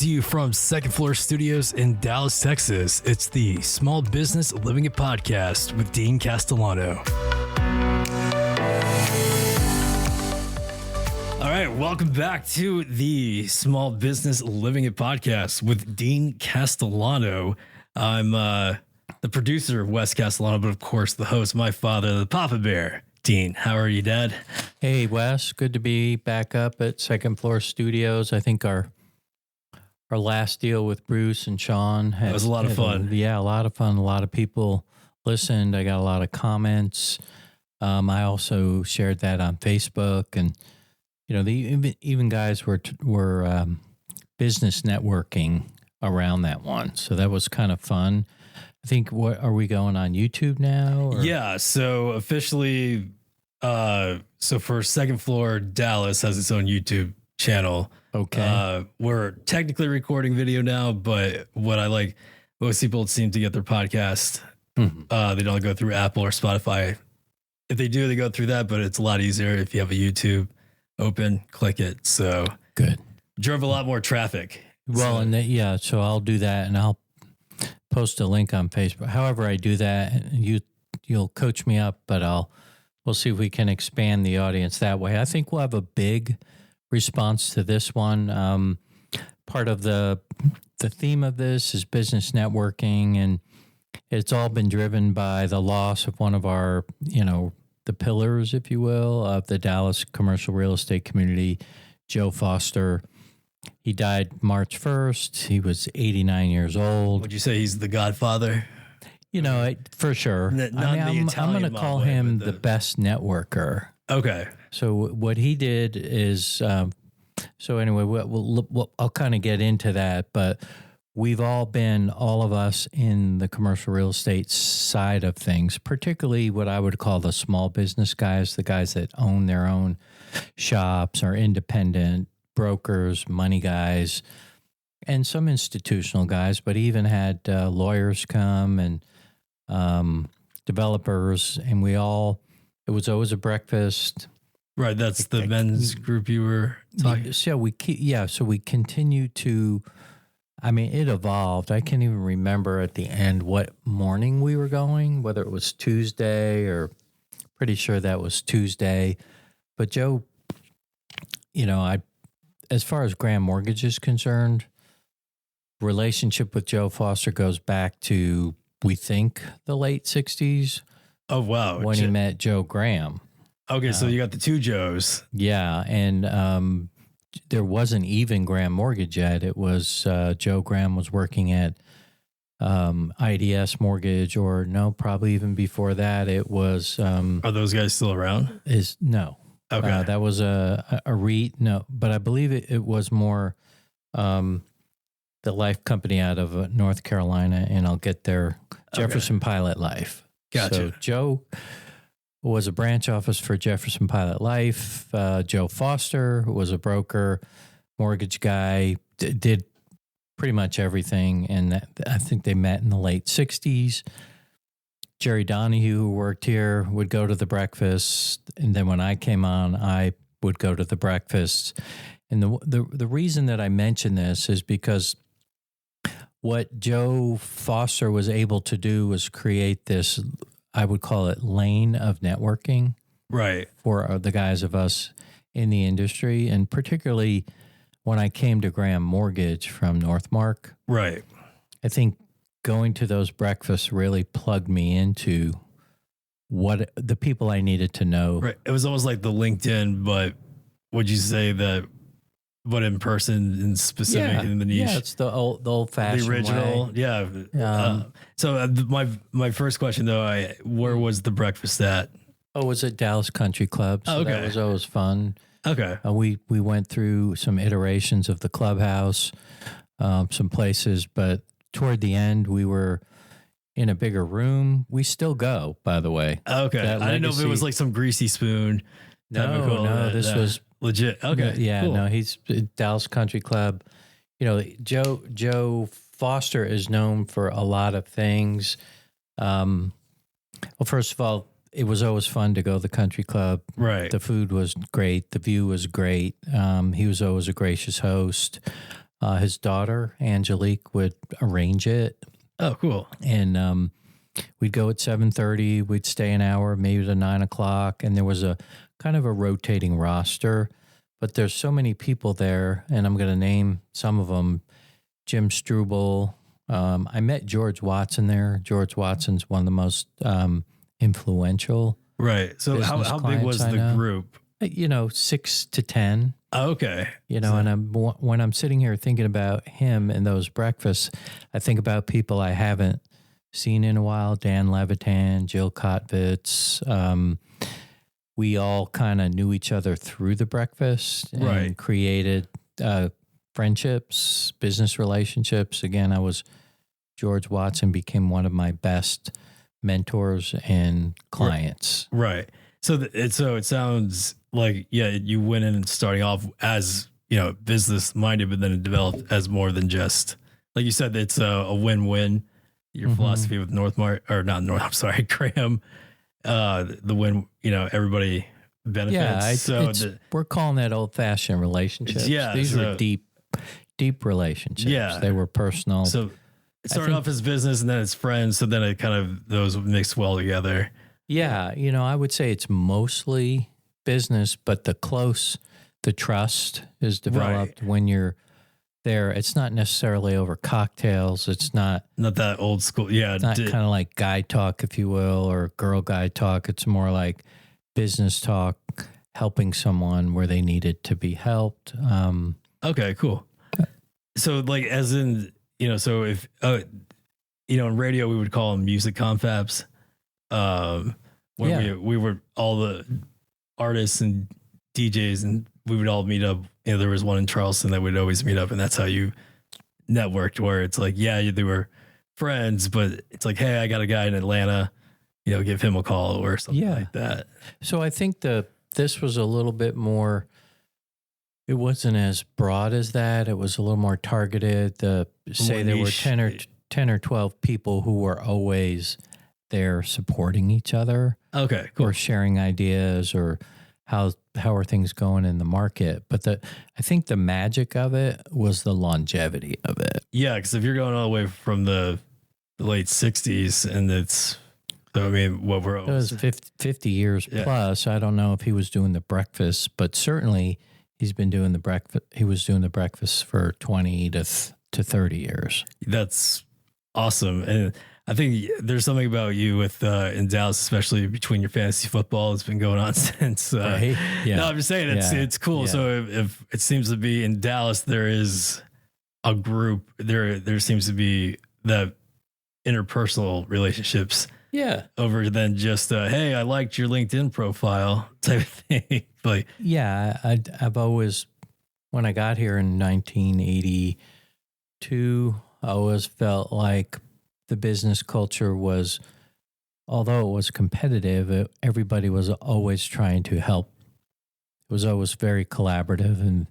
to you from Second Floor Studios in Dallas, Texas. It's the Small Business Living It podcast with Dean Castelhano. All right, welcome back to the Small Business Living It podcast with Dean Castelhano. I'm the producer of Wes Castellano, but of course the host, my father, the Papa Bear. Dean, how are you, Dad? Hey, Wes. Good to be back up at Second Floor Studios. I think our last deal with Bruce and Sean It was a lot of fun. A lot of fun. A lot of people listened. I got a lot of comments. I also shared that on Facebook, and even guys were business networking around that one. So that was kind of fun. I think, what are we going on YouTube now? Or? Yeah. So officially, so for Second Floor, Dallas has its own YouTube channel. Okay. We're technically recording video now, but what I like, most people seem to get their podcast. They don't go through Apple or Spotify. If they do, they go through that, but it's a lot easier if you have a YouTube open, click it. So good. Drove a lot more traffic. Well, so I'll do that, and I'll post a link on Facebook. However I do that, you'll coach me up, but we'll see if we can expand the audience that way. I think we'll have a big response to this one. Part of the theme of this is business networking, and it's all been driven by the loss of one of our, the pillars, if you will, of the Dallas commercial real estate community, Joe Foster. He died March 1st. He was 89 years old. Would you say he's the godfather? For sure. I'm going to call him the best networker. Okay. So what he did is, anyway, I'll kind of get into that, but we've all of us in the commercial real estate side of things, particularly what I would call the small business guys, the guys that own their own shops or independent brokers, money guys, and some institutional guys, but even had lawyers come and developers, and it was always a breakfast. Right, that's the men's group you were talking. So we continue to. I mean, it evolved. I can't even remember at the end what morning we were going, whether it was Tuesday or pretty sure that was Tuesday. But Joe, as far as Graham Mortgage is concerned, relationship with Joe Foster goes back to, we think, the late 60s. Oh, wow. When he met Joe Graham. Okay, so you got the two Joes. Yeah, and there wasn't even Graham Mortgage yet. It was Joe Graham was working at IDS Mortgage, or no, probably even before that. It was. Are those guys still around? No. Okay. That was a REIT. No, but I believe it was more the life company out of North Carolina, and I'll get there. Jefferson Pilot Life. Gotcha. So Joe was a branch office for Jefferson Pilot Life. Joe Foster was a broker, mortgage guy, did pretty much everything. And I think they met in the late 60s. Jerry Donahue, who worked here, would go to the breakfast. And then when I came on, I would go to the breakfasts. And the reason that I mention this is because what Joe Foster was able to do was create this, I would call it, lane of networking. Right. For the guys of us in the industry. And particularly when I came to Graham Mortgage from Northmark. Right. I think going to those breakfasts really plugged me into what the people I needed to know. Right. It was almost like the LinkedIn, but would you say that, but in person and specific in the niche? Yeah, it's the old fashioned, the original. way. Yeah. So my first question though, where was the breakfast at? Oh, it was at Dallas Country Club. So that was always fun. Okay. We went through some iterations of the clubhouse, some places, but toward the end we were in a bigger room. We still go, by the way. Okay. I didn't know if it was like some greasy spoon. No, this was legit. Okay. Yeah, cool. no, he's Dallas Country Club. Joe Foster is known for a lot of things. Well, first of all, it was always fun to go to the country club. Right. The food was great. The view was great. He was always a gracious host. His daughter, Angelique, would arrange it. Oh, cool. And we'd go at 7:30. We'd stay an hour, maybe to 9 o'clock. And there was a kind of a rotating roster. But there's so many people there, and I'm going to name some of them. Jim Struble. I met George Watson there. George Watson's one of the most influential. Right. So how big was the group? 6 to 10. Oh, okay. And when I'm sitting here thinking about him and those breakfasts, I think about people I haven't seen in a while. Dan Levitan, Jill Kotvitz. We all kind of knew each other through the breakfast and created friendships, business relationships. Again, George Watson became one of my best mentors and clients. Right. So it sounds like, you went in starting off as, business minded, but then it developed as more than just, like you said, it's a win-win. Your philosophy with Graham, the win, everybody benefits. We're calling that old-fashioned relationships. Yeah, These were deep relationships. Yeah. They were personal. So it started off as business and then it's friends. So then it kind of, those mix well together. Yeah. I would say it's mostly business, but the trust is developed when you're there. It's not necessarily over cocktails. It's not that old school. Yeah. It's not kind of like guy talk, if you will, or girl guy talk. It's more like business talk, helping someone where they needed to be helped. Okay, cool. So like, as in, so if, in radio, we would call them music confabs. When we were all the artists and DJs, and we would all meet up. There was one in Charleston that would always meet up, and that's how you networked. Where it's like, they were friends, but it's like, hey, I got a guy in Atlanta, give him a call or something like that. So I think this was a little bit more. It wasn't as broad as that. It was a little more targeted. There were 10 or 12 people who were always there supporting each other. Okay, cool. Or sharing ideas, or how are things going in the market. But I think the magic of it was the longevity of it. Yeah, because if you're going all the way from the late 60s, and it was 50 years plus. I don't know if he was doing the breakfast, but certainly he's been doing the breakfast. He was doing the breakfast for 20 to 30 years. That's awesome. And I think there's something about you with in Dallas, especially between your fantasy football. It's been going on since. Right? Yeah. No, I'm just saying it's cool. Yeah. So if it seems to be in Dallas, there is a group. There seems to be that interpersonal relationships. Yeah. Over than just hey, I liked your LinkedIn profile type of thing. Like, I've always, when I got here in 1982, I always felt like the business culture was, although it was competitive, everybody was always trying to help. It was always very collaborative, and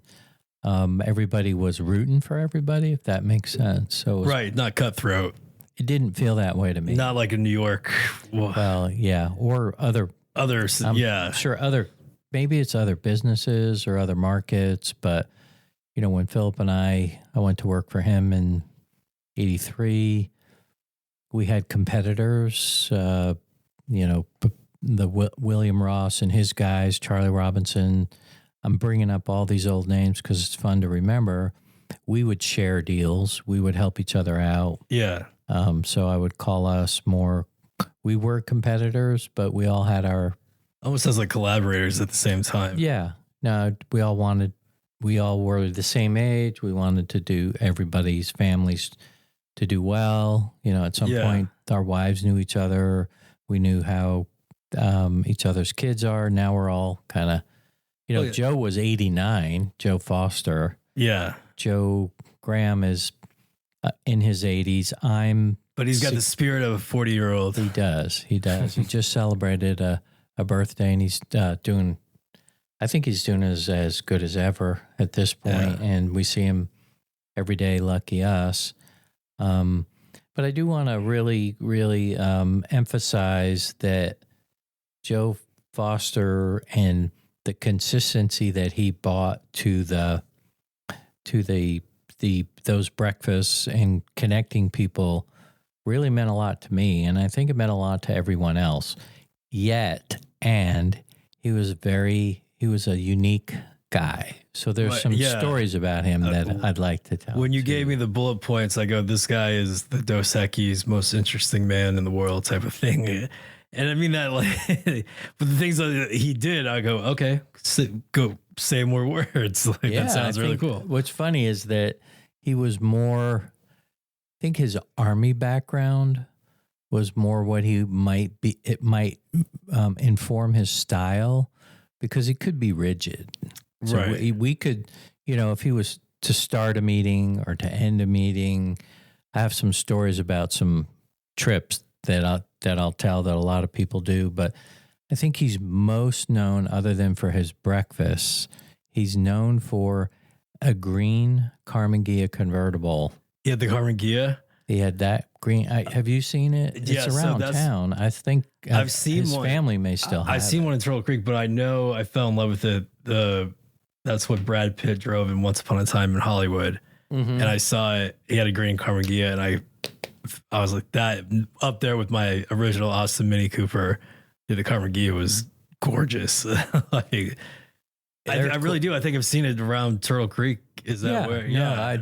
everybody was rooting for everybody, if that makes sense. So not cutthroat. It didn't feel that way to me. Not like in New York. Well, yeah, or others. I'm sure maybe it's other businesses or other markets, but when Philip and I went to work for him in 83. We had competitors, the William Ross and his guys, Charlie Robinson. I'm bringing up all these old names because it's fun to remember. We would share deals. We would help each other out. Yeah. So I would call us more. We were competitors, but we all had our. Almost sounds like collaborators at the same time. Yeah. No, we all were the same age. We wanted to do everybody's families to do well. At some point, our wives knew each other. We knew how each other's kids are. Now we're all kind of, Joe was 89, Joe Foster. Yeah. Joe Graham is in his 80s. But he's got the spirit of a 40-year-old. He does. He just celebrated a birthday, and he's doing, I think he's doing as good as ever at this point, and we see him every day, lucky us. But I do want to really, really emphasize that Joe Foster and the consistency that he brought to the those breakfasts and connecting people really meant a lot to me, and I think it meant a lot to everyone else. And he was a unique guy. So there's some stories about him that I'd like to tell. When you gave me the bullet points, I go, this guy is the Dos Equis most interesting man in the world type of thing. And I mean that like, but the things that he did, I go, okay, go say more words. Like that sounds really cool. What's funny is that he was more, I think his Army background was more what he might be. It might inform his style because he could be rigid. So right. we could, if he was to start a meeting or to end a meeting, I have some stories about some trips that I'll tell that a lot of people do. But I think he's most known, other than for his breakfasts, he's known for a green Carmen Ghia convertible. He had the Carmen Ghia? He had that green. Have you seen it? Yeah, it's around town. I think I've seen his one. Family may still have I've seen one in Turtle Creek, but I know I fell in love with it. That's what Brad Pitt drove in Once Upon a Time in Hollywood. Mm-hmm. And I saw it. He had a green Carmen Ghia, and I was like, that up there with my original Austin Mini Cooper. Yeah, the Carmen Ghia was gorgeous. I really do. I think I've seen it around Turtle Creek. Is that where? Yeah.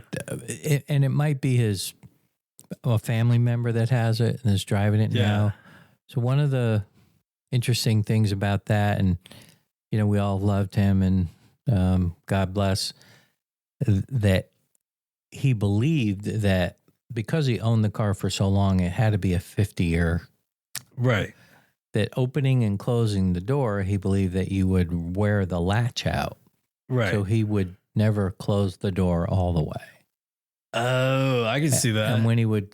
And it might be a family member that has it and is driving it now. So one of the interesting things about that, and we all loved him, and God bless, that he believed that because he owned the car for so long, it had to be a 50-year. Right. That opening and closing the door, he believed that you would wear the latch out. Right. So he would never close the door all the way. Oh, I can see that. And when he would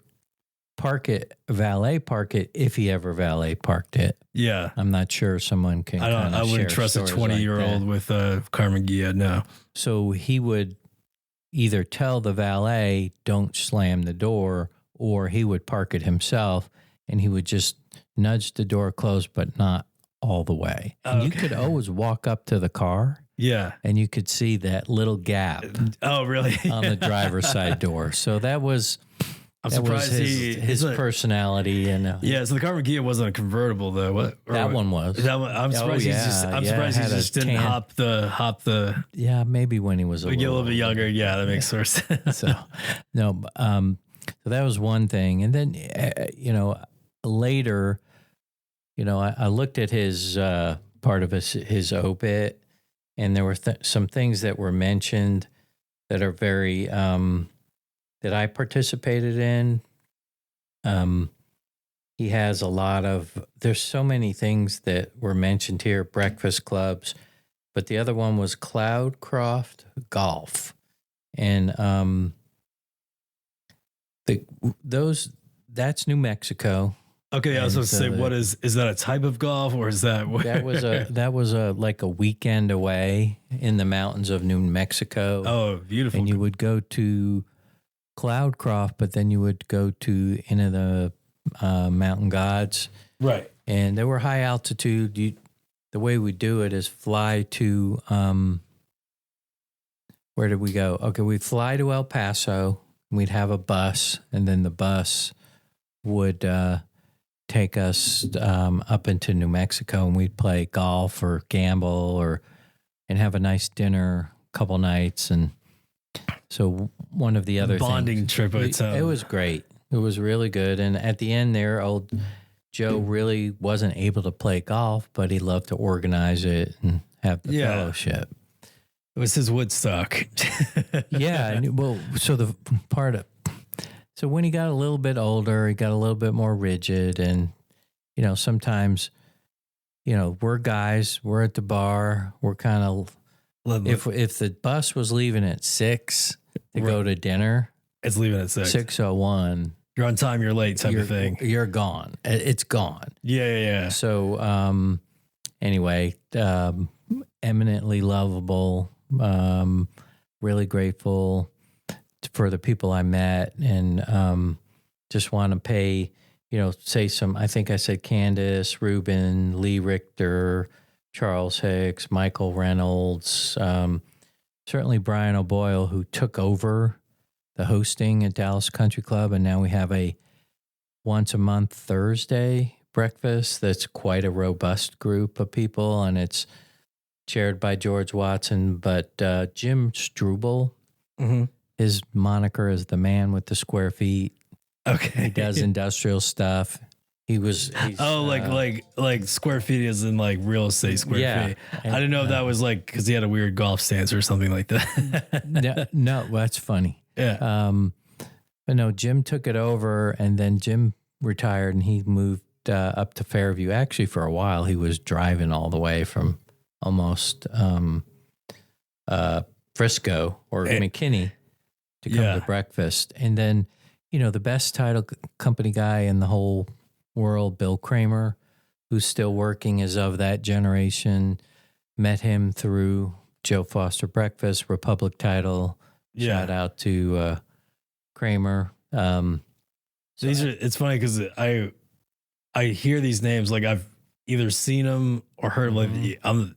valet park it, if he ever valet parked it. Yeah. I'm not sure someone can. I wouldn't trust a 20-year-old with a Carmen Ghia, no. So he would either tell the valet, don't slam the door, or he would park it himself, and he would just nudge the door closed, but not all the way. And you could always walk up to the car. Yeah. And you could see that little gap. Oh, really? On the driver's side door. So that was... I'm surprised his personality and so the Carmen Ghia wasn't a convertible though. One was. I'm surprised he just didn't hop the. Yeah, maybe when he was a little bit younger. Yeah, that makes more sense. So that was one thing, and then later, I looked at his part of his obit, and there were some things that were mentioned that are very. That I participated in. He has a lot of, there's so many things that were mentioned here, breakfast clubs, but the other one was Cloudcroft Golf. And that's New Mexico. Okay, I was going to say, is that a type of golf, or is that what? That was like a weekend away in the mountains of New Mexico. Oh, beautiful. And you would go to Cloudcroft, but then you would go to into the mountain gods. Right. And they were high altitude. The way we do it is fly to, where did we go? Okay, we'd fly to El Paso. We'd have a bus, and then the bus would take us up into New Mexico, and we'd play golf or gamble and have a nice dinner a couple nights. And so one of the other bonding trip. It was great. It was really good. And at the end there, old Joe really wasn't able to play golf, but he loved to organize it and have the fellowship. It was his Woodstock. Yeah. Well, so when he got a little bit older, he got a little bit more rigid. And, sometimes, we're guys, we're at the bar, we're kind of, if the bus was leaving at 6 to go to dinner, it's leaving at 6. 6:01. You're on time, you're late type of thing. You're gone. It's gone. Yeah. So, anyway, eminently lovable, really grateful for the people I met, and just want to pay, I think I said Candace, Ruben, Lee Richter, Charles Hicks, Michael Reynolds, certainly Brian O'Boyle, who took over the hosting at Dallas Country Club, and now we have a once a month Thursday breakfast that's quite a robust group of people, and it's chaired by George Watson. But Jim Struble, his moniker is the man with the square feet. Okay. He does industrial stuff. He's like square feet is in like real estate square feet. I didn't know if that was like because he had a weird golf stance or something like that. no, that's funny. Yeah. But no, Jim took it over, and then Jim retired, and he moved up to Fairview. Actually, for a while, he was driving all the way from almost Frisco or McKinney to come to breakfast. And then, the best title company guy in the whole world, Bill Kramer, who's still working, is of that generation. Met him through Joe Foster Breakfast, Republic Title. Shout out to Kramer. It's funny because I hear these names, like I've either seen them or heard like I'm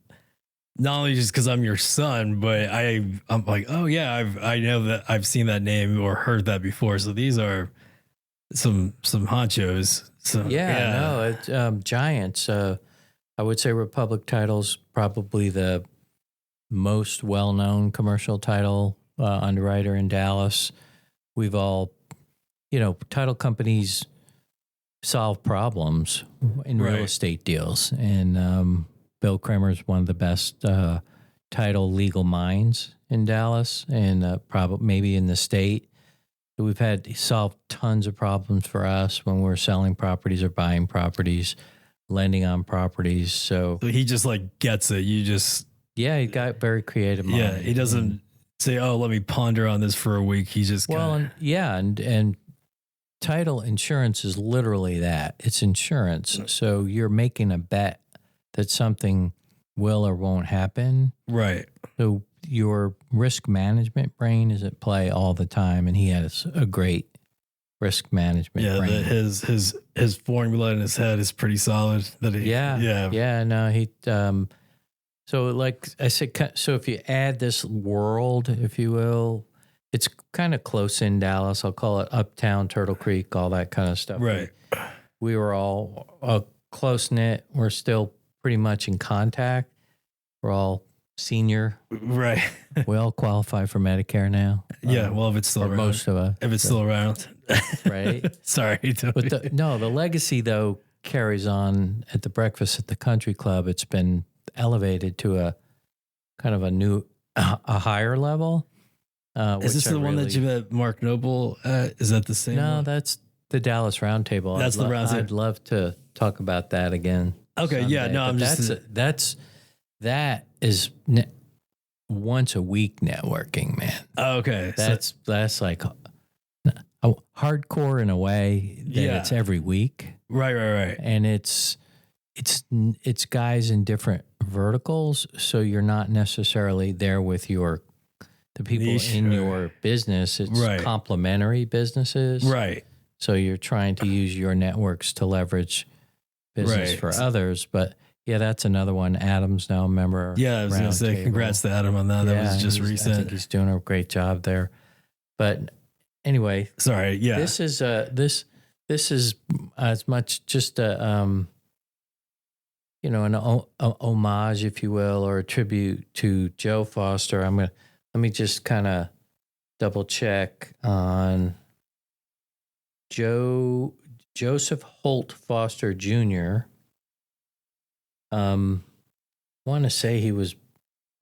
not only just because I'm your son, but I'm like, oh yeah, I know that I've seen that name or heard that before. So these are some honchos. So it's giants. I would say Republic Title's probably the most well-known commercial title underwriter in Dallas. We've all, title companies solve problems in real estate deals. And Bill Kramer is one of the best title legal minds in Dallas and probably maybe in the state. We've had solved tons of problems for us when we're selling properties or buying properties, lending on properties. So he just like gets it. He got very creative mind. Yeah, he doesn't say, "Oh, let me ponder on this for a week." He just and title insurance is literally that. It's insurance. So you're making a bet that something will or won't happen. Right. So your risk management brain is at play all the time, and he has a great risk management brain. His formula in his head is pretty solid. So like I said, so if you add this world, if you will, it's kind of close in Dallas. I'll call it Uptown, Turtle Creek, all that kind of stuff. Right. We were all close knit. We're still pretty much in contact. We're all senior. Right. We all qualify for Medicare now. Yeah. Well, if it's still around. Most of us. If it's still around. Right. Sorry. But the legacy, though, carries on at the breakfast at the country club. It's been elevated to a kind of a higher level. Is this the one that you met Mark Noble at? Is that the same No, one? That's the Dallas Roundtable. That's the Roundtable. I'd love to talk about that again. Okay, someday. yeah, no, I'm just... That is once a week networking, man. Okay. That's like hardcore in a way that it's every week. Right. And it's guys in different verticals, so you're not necessarily there with the people in your business. It's complementary businesses. Right. So you're trying to use your networks to leverage business for others. But yeah, that's another one. Adam's now a member. Yeah, I was going to say congrats to Adam on that. That was just recent. I think he's doing a great job there. But anyway, sorry. Yeah, this is this is as much just a an homage, if you will, or a tribute to Joe Foster. Let me just kind of double check on Joseph Holt Foster Jr. Want to say he was,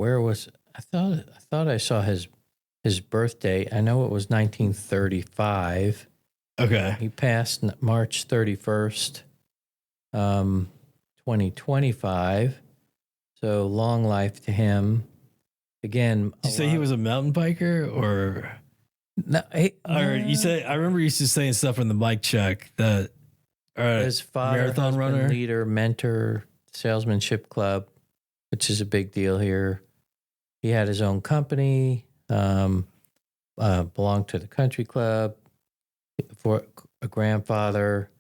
I thought I saw his birthday. I know it was 1935. Okay. He passed March 31st, 2025. So long life to him. Again, did you say he was a mountain biker or? No, you said, I remember you used to saying stuff in the mic check that his father, marathon runner, leader, mentor, salesmanship club, which is a big deal here. He had his own company, belonged to the country club. For a grandfather,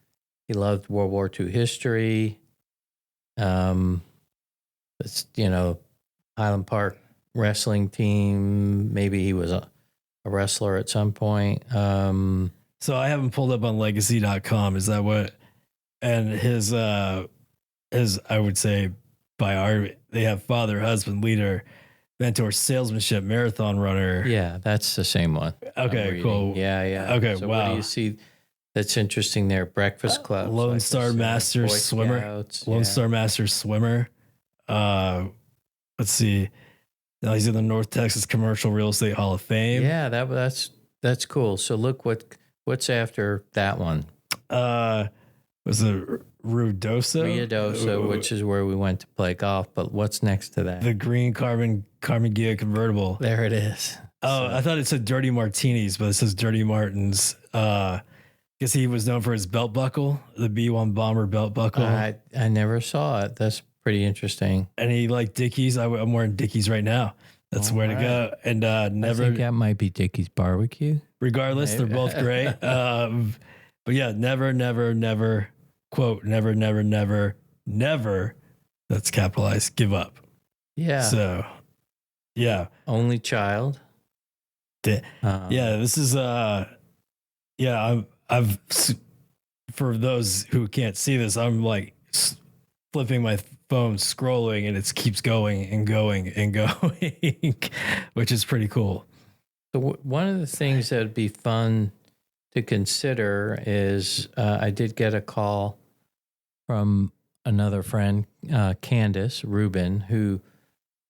he loved World War II history. It's Highland Park wrestling team. Maybe he was a wrestler at some point. So I haven't pulled up on legacy.com. Is that what? And his, I would say they have father, husband, leader, mentor, salesmanship, marathon runner. Yeah, that's the same one. Okay, cool. Yeah. Okay, so wow. What do you see that's interesting there? Breakfast Club. Lone Star Master Swimmer. Lone Star Master Swimmer. Let's see. Now he's in the North Texas Commercial Real Estate Hall of Fame. Yeah, that's cool. So look what's after that one. Was it Ruidoso, which is where we went to play golf. But what's next to that? The green Carmen Ghia convertible. There it is. Oh, I thought it said Dirty Martinis, but it says Dirty Martins. Guess he was known for his belt buckle, the B-1 Bomber belt buckle. I never saw it. That's pretty interesting. And he liked Dickies. I'm wearing Dickies right now. That's where to go. And never. I think that might be Dickie's Barbecue. Regardless, they're both great. But yeah, never, quote, never, that's capitalized, give up. Yeah. So, yeah. Only child. Yeah, this is, I've, for those who can't see this, I'm like flipping my phone, scrolling, and it keeps going and going and going, which is pretty cool. So one of the things that would be fun to consider is I did get a call from another friend, Candace Rubin, who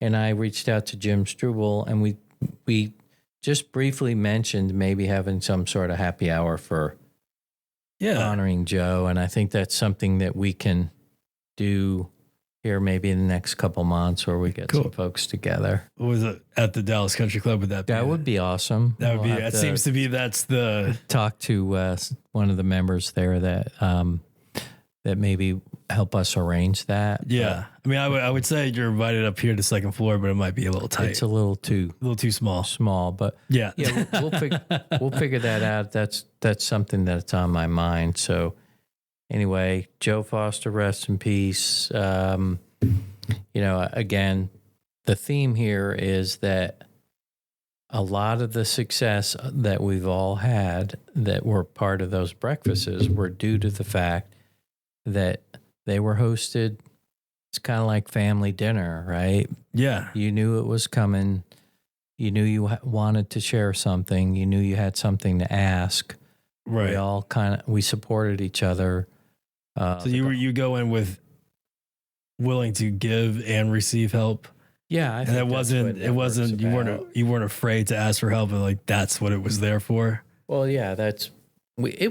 and I reached out to Jim Struble, and we just briefly mentioned maybe having some sort of happy hour for honoring Joe. And I think that's something that we can do here maybe in the next couple months where we get some folks together. What was it at the Dallas Country Club? That would be awesome. That would be, it seems to be, that's the talk to one of the members there that maybe help us arrange that. Yeah. I mean, I would say you're invited up here to the second floor, but it might be a little tight. It's a little too small, but yeah, we'll figure that out. That's something that's on my mind. So anyway, Joe Foster, rest in peace. Again, the theme here is that a lot of the success that we've all had that were part of those breakfasts were due to the fact that they were hosted. It's kind of like family dinner, right? Yeah. You knew it was coming. You knew you wanted to share something. You knew you had something to ask. Right. We all we supported each other. So you go in with willing to give and receive help. Yeah, and it wasn't you weren't afraid to ask for help, and like that's what it was there for. Well, yeah, it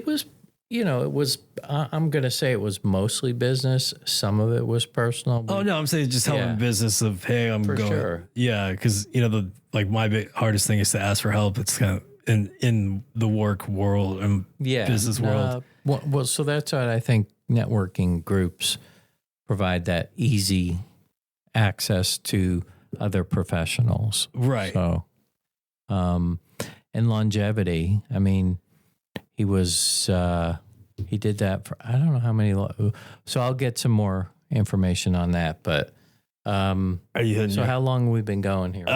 was. It was. I'm going to say it was mostly business. Some of it was personal. I'm saying just helping business of hey, I'm for going. Sure. Yeah, because my hardest thing is to ask for help. It's kind of in the work world and business world. Well, so that's what I think networking groups provide, that easy access to other professionals. Right. So, and longevity. I mean, he was, he did that for, I don't know how many, so I'll get some more information on that, but, are you hitting how long have we been going here?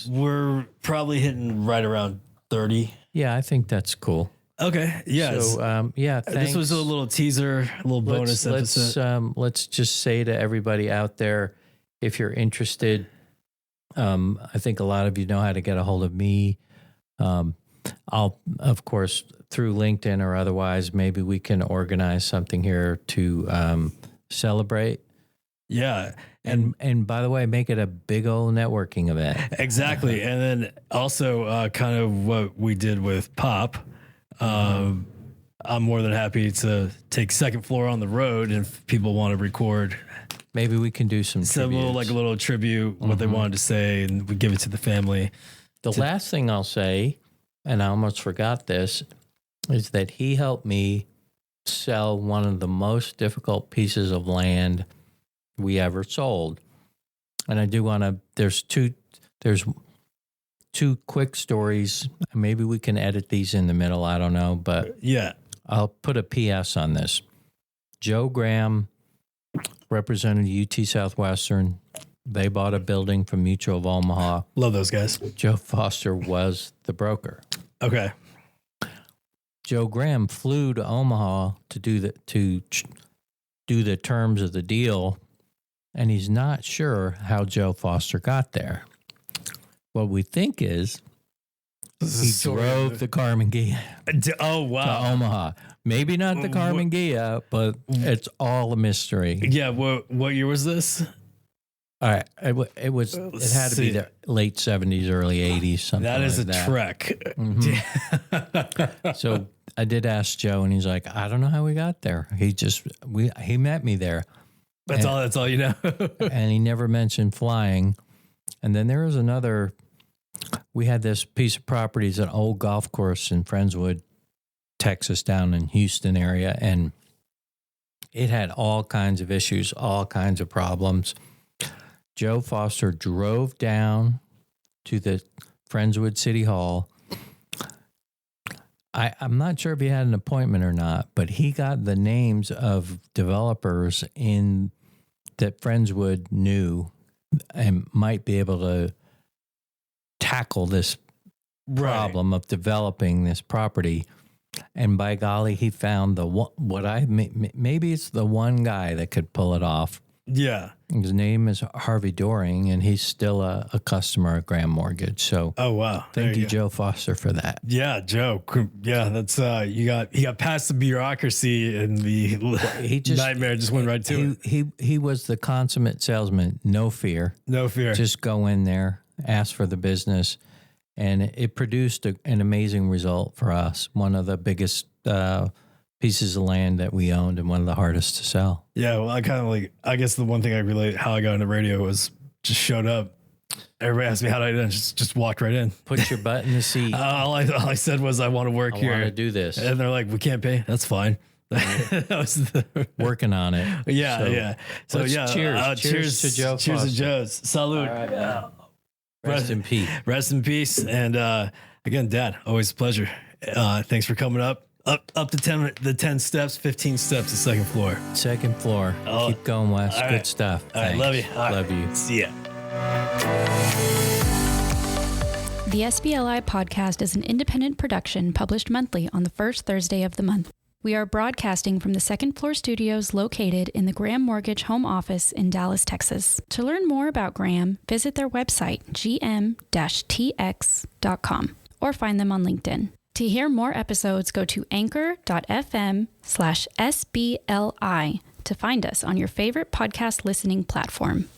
We're probably hitting right around 30. Yeah, I think that's cool. Okay. Yeah. So, thanks. This was a little teaser, a little bonus episode. Let's just say to everybody out there, if you're interested, I think a lot of you know how to get a hold of me. I'll, of course, through LinkedIn or otherwise, maybe we can organize something here to celebrate. Yeah. And by the way, make it a big old networking event. Exactly. And then also kind of what we did with Pop. I'm more than happy to take second floor on the road if people want to record. Maybe we can do some a little tribute, what they wanted to say, and we give it to the family. The last thing I'll say, and I almost forgot this, is that he helped me sell one of the most difficult pieces of land we ever sold. And I do want to, there's two quick stories. Maybe we can edit these in the middle. I don't know, but yeah, I'll put a PS on this. Joe Graham represented UT Southwestern, They bought a building from Mutual of Omaha. Love those guys. Joe Foster was the broker. Okay. Joe Graham flew to Omaha to do the terms of the deal, and he's not sure how Joe Foster got there. What we think is he drove the Carmen Ghia Oh, wow. to Omaha. Maybe not the Carmen Ghia, but it's all a mystery. Yeah. What year was this? All right, it had to be the late 70s, early 80s, something That is like a that. trek. Mm-hmm. So I did ask Joe, and he's like, I don't know how we got there. He met me there. That's all you know. And he never mentioned flying. And then there was another, we had this piece of property, it's an old golf course in Friendswood, Texas, down in Houston area. And it had all kinds of issues, all kinds of problems. Joe Foster drove down to the Friendswood City Hall. I'm not sure if he had an appointment or not, but he got the names of developers that Friendswood knew and might be able to tackle this problem of developing this property. And by golly, he found maybe it's the one guy that could pull it off. Yeah. His name is Harvey Doring, and he's still a customer at Graham Mortgage. So, oh wow, thank you, Joe Foster, for that. Yeah, Joe. Yeah, that's he got past the bureaucracy and the nightmare. Just went right to it. He was the consummate salesman. No fear. No fear. Just go in there, ask for the business, and it produced an amazing result for us. One of the biggest pieces of land that we owned and one of the hardest to sell. Yeah, well, I guess the one thing I relate how I got into radio was just showed up. Everybody asked me how did I do, just walked right in. Put your butt in the seat. All I said was I want to work here. I want to do this. And they're like, we can't pay. That's fine. That was working on it. Yeah, So cheers. Cheers to Joe Cheers Foster. to Joe's. Salud. Right, rest in peace. Rest in peace. And again, Dad, always a pleasure. Thanks for coming up the 10 steps, 15 steps, the second floor. Second floor. Oh, keep going, Wes. Good right. Stuff. All right, love you. Love you. See ya. The SBLI podcast is an independent production published monthly on the first Thursday of the month. We are broadcasting from the second floor studios located in the Graham Mortgage home office in Dallas, Texas. To learn more about Graham, visit their website, gm-tx.com, or find them on LinkedIn. To hear more episodes, go to anchor.fm/SBLI to find us on your favorite podcast listening platform.